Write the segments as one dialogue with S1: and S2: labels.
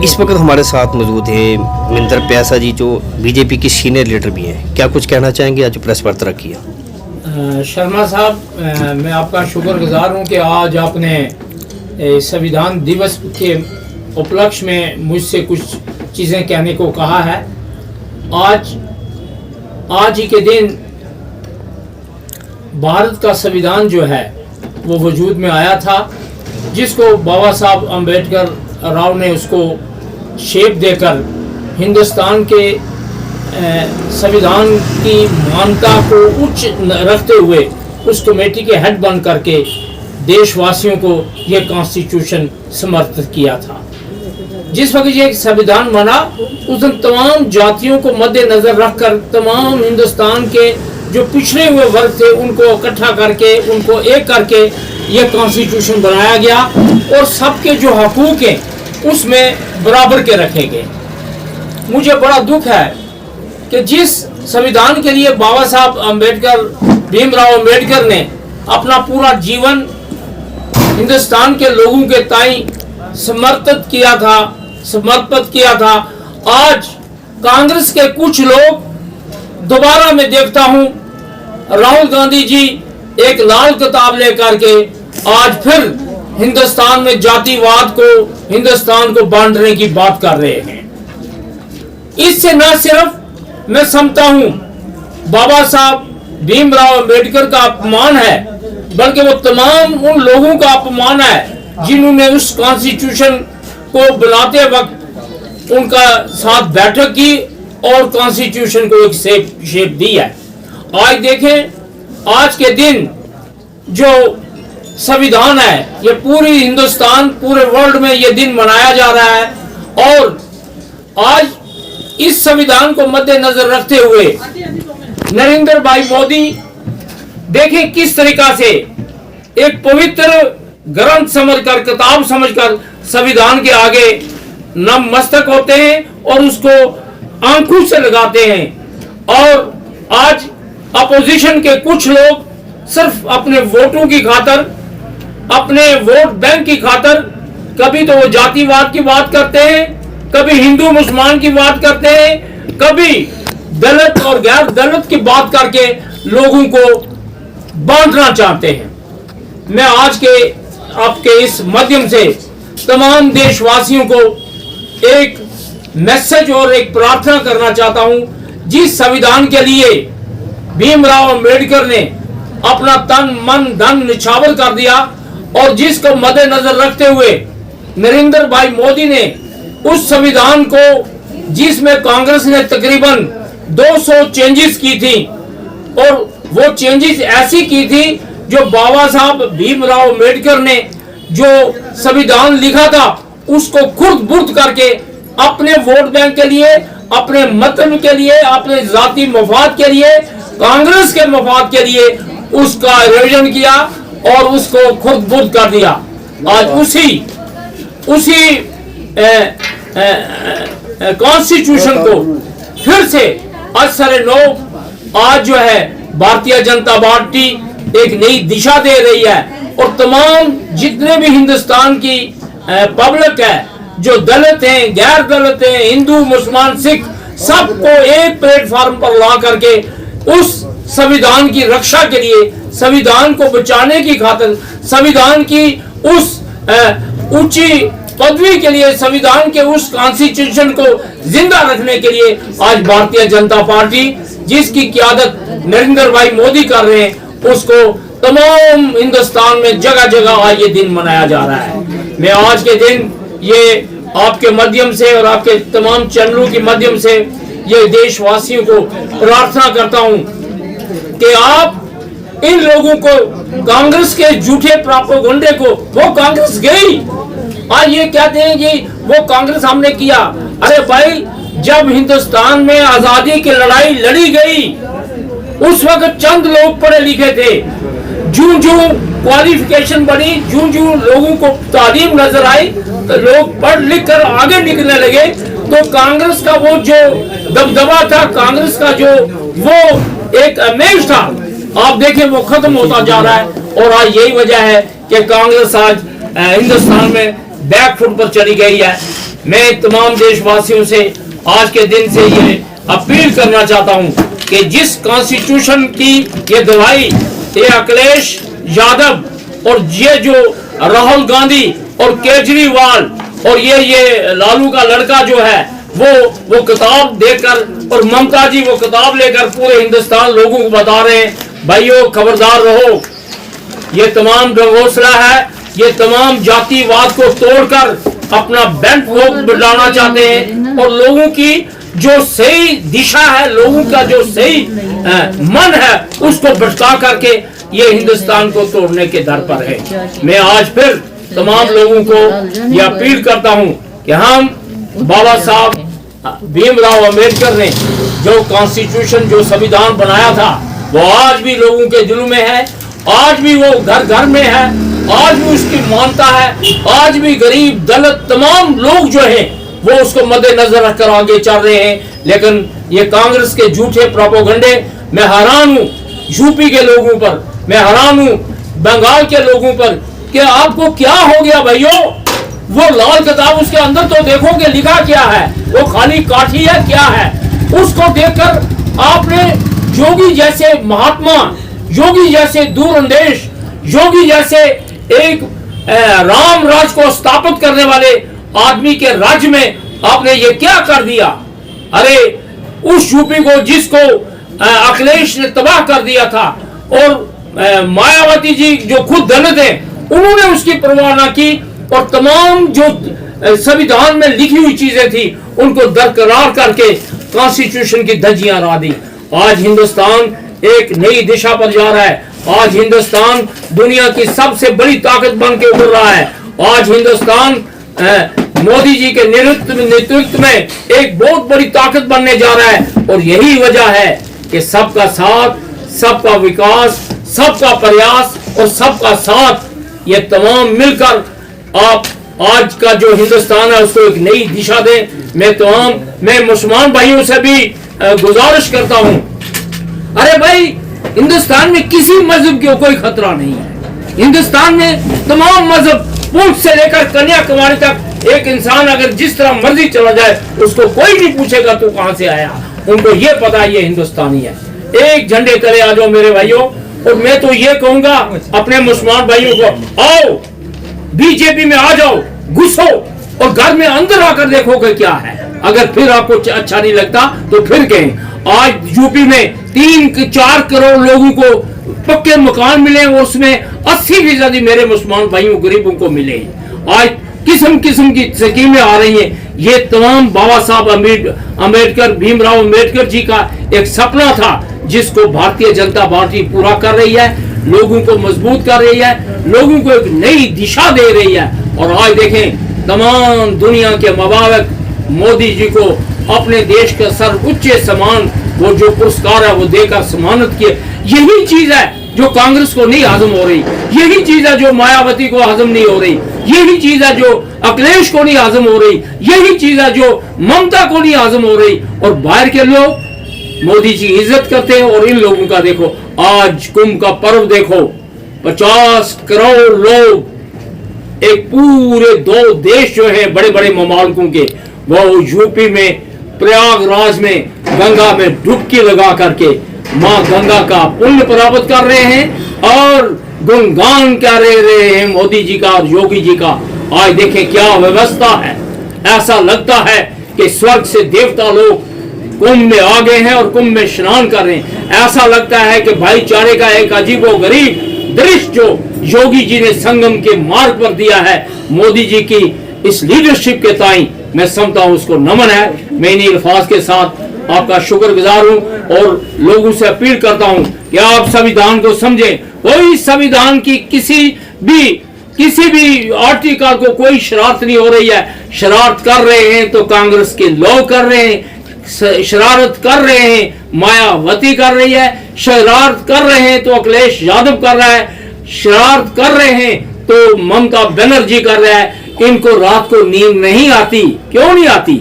S1: इस वक्त हमारे साथ मौजूद हैं महेंद्र प्यासा जी, जो बीजेपी की सीनियर लीडर भी हैं। क्या कुछ कहना चाहेंगे? आज प्रेस वार्ता रखी है।
S2: शर्मा साहब, मैं आपका शुक्रगुजार हूं कि आज आपने संविधान दिवस के उपलक्ष्य में मुझसे कुछ चीज़ें कहने को कहा है। आज ही के दिन भारत का संविधान जो है वो वजूद में आया था, जिसको बाबा साहब अम्बेडकर राव ने उसको शेप देकर हिंदुस्तान के संविधान की मान्यता को उच्च रखते हुए उस कमेटी के हेड बन करके देशवासियों को यह कॉन्स्टिट्यूशन समर्पित किया था। जिस वक्त ये संविधान बना उस दिन तमाम जातियों को मद्देनजर रखकर तमाम हिंदुस्तान के जो पिछड़े हुए वर्ग थे उनको इकट्ठा करके उनको एक करके यह कॉन्स्टिट्यूशन बनाया गया और सबके जो हकूक हैं उसमें बराबर के रखे गए। मुझे बड़ा दुख है कि जिस संविधान के लिए बाबा साहब अम्बेडकर, भीमराव अम्बेडकर ने अपना पूरा जीवन हिंदुस्तान के लोगों के ताई समर्पित किया था, आज कांग्रेस के कुछ लोग, दोबारा मैं देखता हूं राहुल गांधी जी एक लाल किताब लेकर के आज फिर हिंदुस्तान में जातिवाद को, हिंदुस्तान को बांटने की बात कर रहे हैं। इससे न सिर्फ मैं समझता हूं बाबा साहब भीमराव अम्बेडकर का अपमान है, बल्कि वो तमाम उन लोगों का अपमान है जिन्होंने उस कॉन्स्टिट्यूशन को बनाते वक्त उनका साथ बैठक की और कॉन्स्टिट्यूशन को एक शेप दी है। आज देखें, आज के दिन जो संविधान है ये पूरी हिंदुस्तान, पूरे वर्ल्ड में ये दिन मनाया जा रहा है और आज इस संविधान को मद्देनजर रखते हुए नरेंद्र भाई मोदी देखें किस तरीका से एक पवित्र ग्रंथ समझकर, किताब समझकर संविधान के आगे नतमस्तक होते हैं और उसको आंखों से लगाते हैं। और आज अपोजिशन के कुछ लोग सिर्फ अपने वोटों की खातर, अपने वोट बैंक की खातर कभी तो वो जातिवाद की बात करते हैं, कभी हिंदू मुसलमान की बात करते हैं, कभी दलित और गैर दलित की बात करके लोगों को बांटना चाहते हैं। मैं आज के आपके इस माध्यम से तमाम देशवासियों को एक मैसेज और एक प्रार्थना करना चाहता हूं। जिस संविधान के लिए भीमराव अम्बेडकर ने अपना तन मन धन निछावर कर दिया और जिसको मद्देनजर रखते हुए नरेंद्र भाई मोदी ने उस संविधान को, जिसमें कांग्रेस ने तकरीबन 200 चेंजेस की थी और वो चेंजेस ऐसी की थी जो बाबा साहब भीमराव अम्बेडकर ने जो संविधान लिखा था उसको खुर्द बुर्द करके अपने वोट बैंक के लिए, अपने मतलब के लिए, अपने जाती मफाद के लिए, कांग्रेस के मफाद के लिए उसका रिवीजन किया और उसको खुर्द बुर्द कर दिया। आज उसी कॉन्स्टिट्यूशन को फिर से असर-ए-नौ आज जो है भारतीय जनता पार्टी एक नई दिशा दे रही है और तमाम जितने भी हिंदुस्तान की पब्लिक है, जो दलित हैं, गैर दलित हैं, हिंदू मुसलमान सिख, सबको एक प्लेटफॉर्म पर ला करके उस संविधान की रक्षा के लिए, संविधान को बचाने की खातिर, संविधान की उस ऊंची पदवी के लिए, संविधान के उस कॉन्स्टिट्यूशन को जिंदा रखने के लिए आज भारतीय जनता पार्टी, जिसकी क़यादत नरेंद्र भाई मोदी कर रहे हैं, उसको तमाम हिंदुस्तान में जगह जगह आज ये दिन मनाया जा रहा है। मैं आज के दिन ये आपके माध्यम से और आपके तमाम चैनलों के माध्यम से ये देशवासियों को प्रार्थना करता हूं कि आप इन लोगों को, कांग्रेस के झूठे प्रोपेगेंडे को, वो कांग्रेस गई, आज ये कहते हैं कि वो कांग्रेस हमने किया। अरे भाई, जब हिंदुस्तान में आजादी की लड़ाई लड़ी गई उस वक्त चंद लोग पढ़े लिखे थे। जूं जूं क्वालिफिकेशन बढ़ी, जूं जूं लोगों को तालीम नजर आई तो लोग पढ़ लिख कर आगे निकलने लगे, तो कांग्रेस का वो जो दबदबा था, कांग्रेस का जो वो एक इमेज था, आप देखें वो खत्म होता जा रहा है। और आज यही वजह है कि कांग्रेस आज हिंदुस्तान में बैक फुट पर चली गई है मैं तमाम देशवासियों से आज के दिन से ये अपील करना चाहता हूं कि जिस कॉन्स्टिट्यूशन की ये दवाई ये अखिलेश यादव और ये जो राहुल गांधी और केजरीवाल और ये लालू का लड़का जो है वो किताब देकर और ममता जी वो किताब लेकर पूरे हिंदुस्तान लोगों को बता रहे हैं, भाइयों खबरदार रहो। ये तमाम ढंगोसला है, ये तमाम जातिवाद को तोड़कर अपना बेल्ट वो बढ़ाना चाहते हैं और लोगों की जो सही दिशा है, लोगों का जो सही मन है उसको भटका करके ये हिंदुस्तान को तोड़ने के दर पर है। मैं आज फिर तमाम लोगों को ये अपील करता हूं कि हम बाबा साहब भीमराव अंबेडकर ने जो कॉन्स्टिट्यूशन जो संविधान बनाया था वो आज भी लोगों के दिलों में है, आज भी वो घर घर में है, आज भी उसकी मानता है, आज भी गरीब दलित तमाम लोग जो हैं वो उसको मद्देनजर रखकर आगे चल रहे हैं। लेकिन ये कांग्रेस के झूठे प्रोपेगेंडे, मैं हैरान हूँ यूपी के लोगों पर, मैं हैरान हूँ बंगाल के लोगों पर कि आपको क्या हो गया भाइयों। वो लाल किताब उसके अंदर तो देखोगे लिखा क्या है, वो खाली काठी है क्या है। उसको देखकर आपने योगी जैसे महात्मा, योगी जैसे दूरंदेश, योगी जैसे एक राम राज को स्थापित करने वाले आदमी के राज्य में आपने ये क्या कर दिया। अरे उस यूपी को जिसको अखिलेश ने तबाह कर दिया था और मायावती जी जो खुद दलित हैं उन्होंने उसकी परवाह न की और तमाम जो संविधान में लिखी हुई चीजें थी उनको बरकरार करके कॉन्स्टिट्यूशन की धज्जियां उड़ा दी। आज हिंदुस्तान एक नई दिशा पर जा रहा है, आज हिंदुस्तान दुनिया की सबसे बड़ी ताकत बन के उभर रहा है। आज हिंदुस्तान मोदी जी के नेतृत्व में एक बहुत बड़ी ताकत बनने जा रहा है और यही वजह है कि सबका साथ, सबका विकास, सबका प्रयास और सबका साथ, ये तमाम मिलकर आप आज का जो हिंदुस्तान है उसको एक नई दिशा दें। मैं मुसलमान भाइयों से भी गुजारिश करता हूं, अरे भाई हिंदुस्तान में किसी मजहब को कोई खतरा नहीं है। हिंदुस्तान में तमाम मजहब पूंछ से लेकर कन्याकुमारी तक एक इंसान अगर जिस तरह मर्जी चला जाए उसको कोई नहीं पूछेगा तू कहां से आया। उनको ये पता है ये हिंदुस्तानी है। एक झंडे तले आ जाओ मेरे भाइयों। और मैं तो ये कहूंगा अपने मुसलमान भाइयों को, आओ बीजेपी में आ जाओ, घुसो और घर में अंदर आकर देखो कि क्या है। अगर फिर आपको अच्छा नहीं लगता तो फिर कहें। आज यूपी में 3-4 करोड़ लोगों को पक्के मकान मिले और उसमें 80% मेरे मुसलमान भाइयों गरीबों को मिले। आज किस्म किस्म की स्कीमें आ रही हैं। ये तमाम बाबा साहब अम्बेडकर, भीमराव अम्बेडकर जी का एक सपना था जिसको भारतीय जनता पार्टी पूरा कर रही है, लोगों को मजबूत कर रही है, लोगों को एक नई दिशा दे रही है। और आज देखें तमाम दुनिया के मबालक मोदी जी को अपने देश का सर्वोच्च सम्मान, वो जो पुरस्कार है वो देकर सम्मानित किए। यही चीज है जो कांग्रेस को नहीं हजम हो रही, यही चीज है जो मायावती को हजम नहीं हो रही, यही चीज है जो अखिलेश को नहीं हजम हो रही, यही चीज है जो ममता को नहीं हजम हो रही। और बाहर के लोग मोदी जी की इज्जत करते हैं और इन लोगों का देखो आज कुंभ का पर्व देखो, 50 करोड़ लोग, एक पूरे 2 देश जो है बड़े बड़े ममालिकों के, वो यूपी में प्रयागराज में गंगा में डुबकी लगा करके मां गंगा का पुण्य प्राप्त कर रहे हैं और गुणगान कर रहे हैं मोदी जी का और योगी जी का। आज देखें क्या व्यवस्था है। ऐसा लगता है कि स्वर्ग से देवता लोग कुंभ में आ गए हैं और कुंभ में स्नान कर रहे हैं। ऐसा लगता है कि भाईचारे का एक अजीबोगरीब दृश्य जो योगी जी ने संगम के मार्ग पर दिया है मोदी जी की इस लीडरशिप के ताई मैं समझता हूं उसको नमन है। मैं इन्हीं अल्फाज के साथ आपका शुक्रगुजार हूं और लोगों से अपील करता हूं कि आप संविधान को समझें। कोई संविधान की किसी भी आर्टिकल को कोई शरारत नहीं हो रही है। शरारत कर रहे हैं तो कांग्रेस के लोग कर रहे हैं, शरारत कर रहे हैं मायावती कर रही है, शरारत कर रहे हैं तो अखिलेश यादव कर रहा है, शरारत कर रहे हैं तो ममता बनर्जी कर रहा है। इनको रात को नींद नहीं आती। क्यों नहीं आती?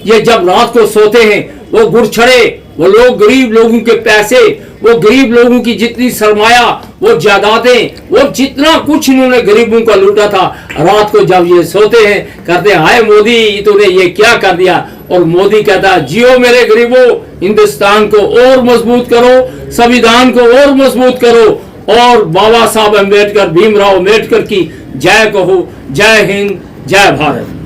S2: ये जब रात को सोते हैं वो गुरछड़े, वो लोग गरीब लोगों के पैसे, वो गरीब लोगों की जितनी सरमाया वो जायदादें, वो जितना कुछ इन्होंने गरीबों का लूटा था, रात को जब ये सोते हैं कहते हैं हाय मोदी तूने ये क्या कर दिया। और मोदी कहता है जियो मेरे गरीबों, हिंदुस्तान को और मजबूत करो, संविधान को और मजबूत करो, और बाबा साहब अम्बेडकर, भीमराव अम्बेडकर की जय कहो। जय हिंद, जय भारत।